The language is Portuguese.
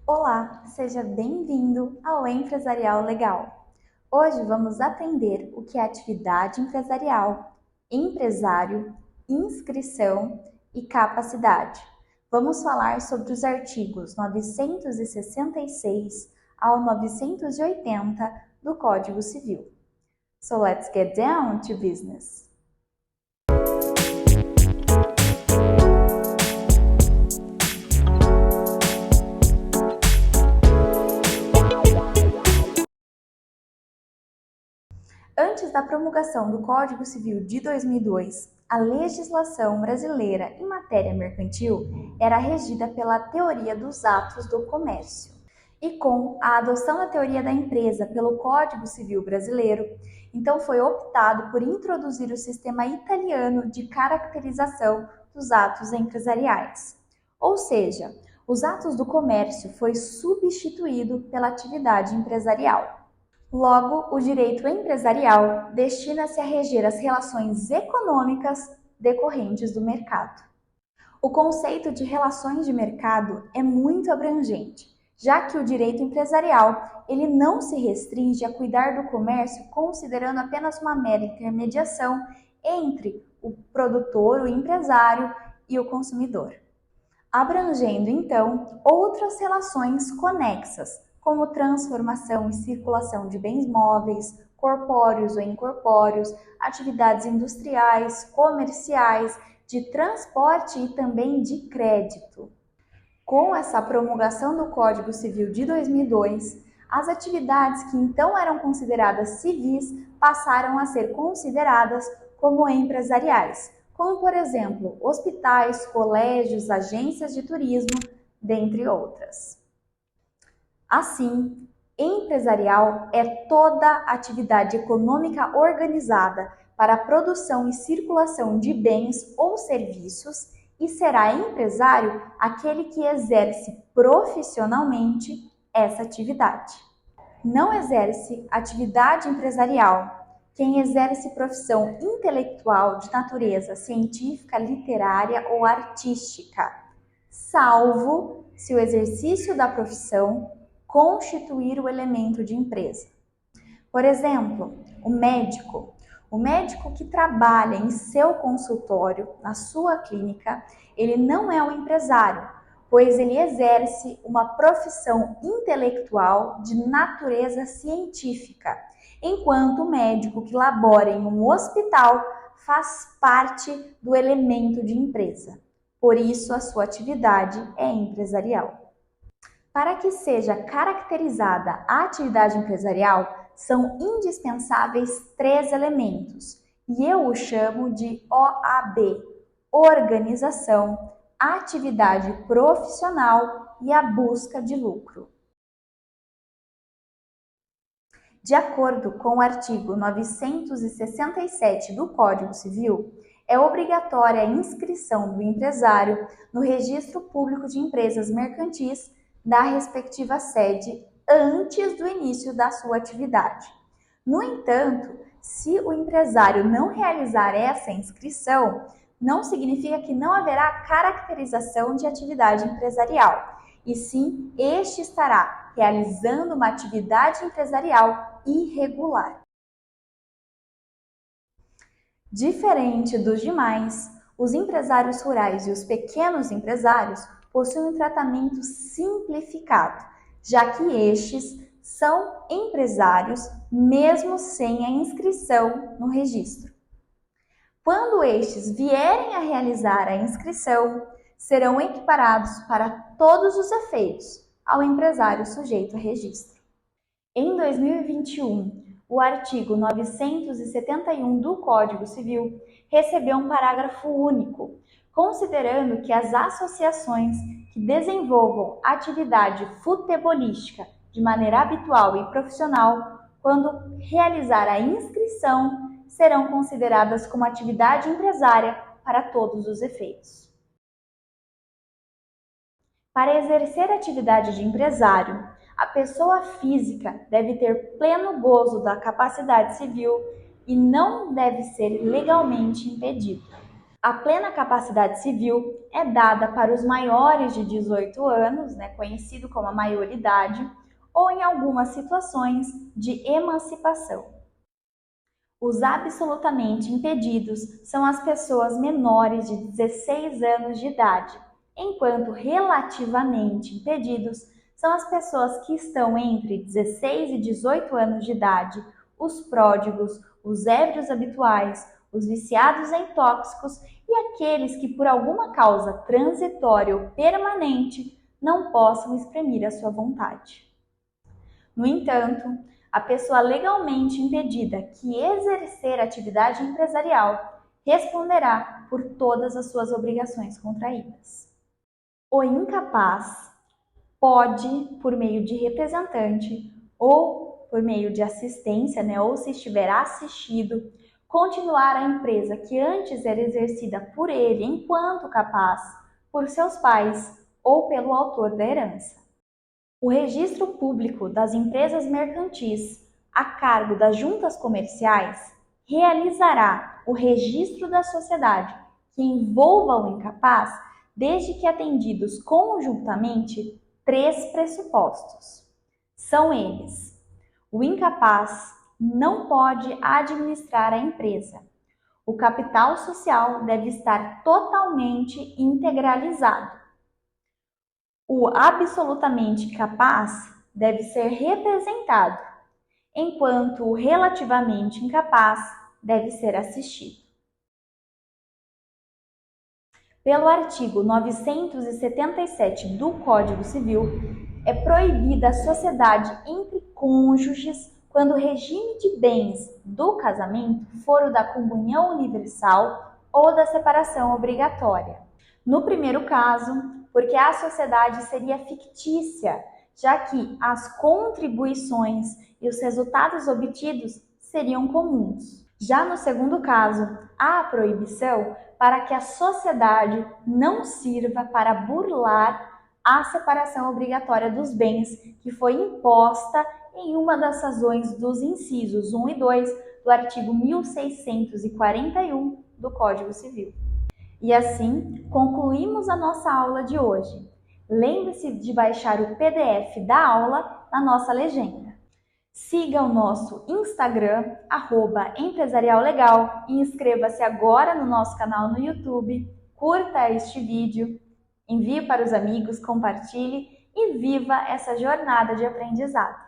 Olá, seja bem-vindo ao Empresarial Legal. Hoje vamos aprender o que é atividade empresarial, empresário, inscrição e capacidade. Vamos falar sobre os artigos 966 ao 980 do Código Civil. So let's get down to business. Antes da promulgação do Código Civil de 2002, a legislação brasileira em matéria mercantil era regida pela teoria dos atos do comércio. E com a adoção da teoria da empresa pelo Código Civil brasileiro, então foi optado por introduzir o sistema italiano de caracterização dos atos empresariais. Ou seja, os atos do comércio foi substituído pela atividade empresarial. Logo, o direito empresarial destina-se a reger as relações econômicas decorrentes do mercado. O conceito de relações de mercado é muito abrangente, já que o direito empresarial ele não se restringe a cuidar do comércio considerando apenas uma mera intermediação entre o produtor, o empresário e o consumidor, abrangendo então outras relações conexas, como transformação e circulação de bens móveis, corpóreos ou incorpóreos, atividades industriais, comerciais, de transporte e também de crédito. Com essa promulgação do Código Civil de 2002, as atividades que então eram consideradas civis passaram a ser consideradas como empresariais, como, por exemplo, hospitais, colégios, agências de turismo, dentre outras. Assim, empresarial é toda atividade econômica organizada para a produção e circulação de bens ou serviços e será empresário aquele que exerce profissionalmente essa atividade. Não exerce atividade empresarial quem exerce profissão intelectual de natureza científica, literária ou artística, salvo se o exercício da profissão constituir o elemento de empresa. Por exemplo, o médico que trabalha em seu consultório, na sua clínica, ele não é um empresário, pois ele exerce uma profissão intelectual de natureza científica, enquanto o médico que labora em um hospital faz parte do elemento de empresa. Por isso, a sua atividade é empresarial. Para que seja caracterizada a atividade empresarial, são indispensáveis 3 elementos, e eu o chamo de OAB: organização, atividade profissional e a busca de lucro. De acordo com o artigo 967 do Código Civil, é obrigatória a inscrição do empresário no Registro Público de Empresas Mercantis da respectiva sede antes do início da sua atividade. No entanto, se o empresário não realizar essa inscrição, não significa que não haverá caracterização de atividade empresarial, e sim este estará realizando uma atividade empresarial irregular. Diferente dos demais, os empresários rurais e os pequenos empresários possuem um tratamento simplificado, já que estes são empresários mesmo sem a inscrição no registro. Quando estes vierem a realizar a inscrição, serão equiparados para todos os efeitos ao empresário sujeito a registro. Em 2021, o artigo 971 do Código Civil recebeu um parágrafo único, considerando que as associações que desenvolvam atividade futebolística de maneira habitual e profissional, quando realizar a inscrição, serão consideradas como atividade empresária para todos os efeitos. Para exercer atividade de empresário, a pessoa física deve ter pleno gozo da capacidade civil e não deve ser legalmente impedida. A plena capacidade civil é dada para os maiores de 18 anos, conhecido como a maioridade, ou em algumas situações de emancipação. Os absolutamente impedidos são as pessoas menores de 16 anos de idade, enquanto relativamente impedidos são as pessoas que estão entre 16 e 18 anos de idade, os pródigos, os ébrios habituais, os viciados em tóxicos e aqueles que por alguma causa transitória ou permanente não possam exprimir a sua vontade. No entanto, a pessoa legalmente impedida que exercer atividade empresarial responderá por todas as suas obrigações contraídas. O incapaz pode, por meio de representante ou por meio de assistência, ou se estiver assistido, continuar a empresa que antes era exercida por ele enquanto capaz, por seus pais ou pelo autor da herança. O registro público das empresas mercantis, a cargo das juntas comerciais, realizará o registro da sociedade que envolva o incapaz, desde que atendidos conjuntamente 3 pressupostos. São eles: o incapaz não pode administrar a empresa. O capital social deve estar totalmente integralizado. O absolutamente capaz deve ser representado, enquanto o relativamente incapaz deve ser assistido. Pelo artigo 977 do Código Civil, é proibida a sociedade entre cônjuges quando o regime de bens do casamento for o da comunhão universal ou da separação obrigatória. No primeiro caso, porque a sociedade seria fictícia, já que as contribuições e os resultados obtidos seriam comuns. Já no segundo caso, há a proibição para que a sociedade não sirva para burlar a separação obrigatória dos bens que foi imposta em uma das razões dos incisos 1 e 2 do artigo 1641 do Código Civil. E assim, concluímos a nossa aula de hoje. Lembre-se de baixar o PDF da aula na nossa legenda. Siga o nosso Instagram, @empresariallegal, e inscreva-se agora no nosso canal no YouTube, curta este vídeo, envie para os amigos, compartilhe e viva essa jornada de aprendizado.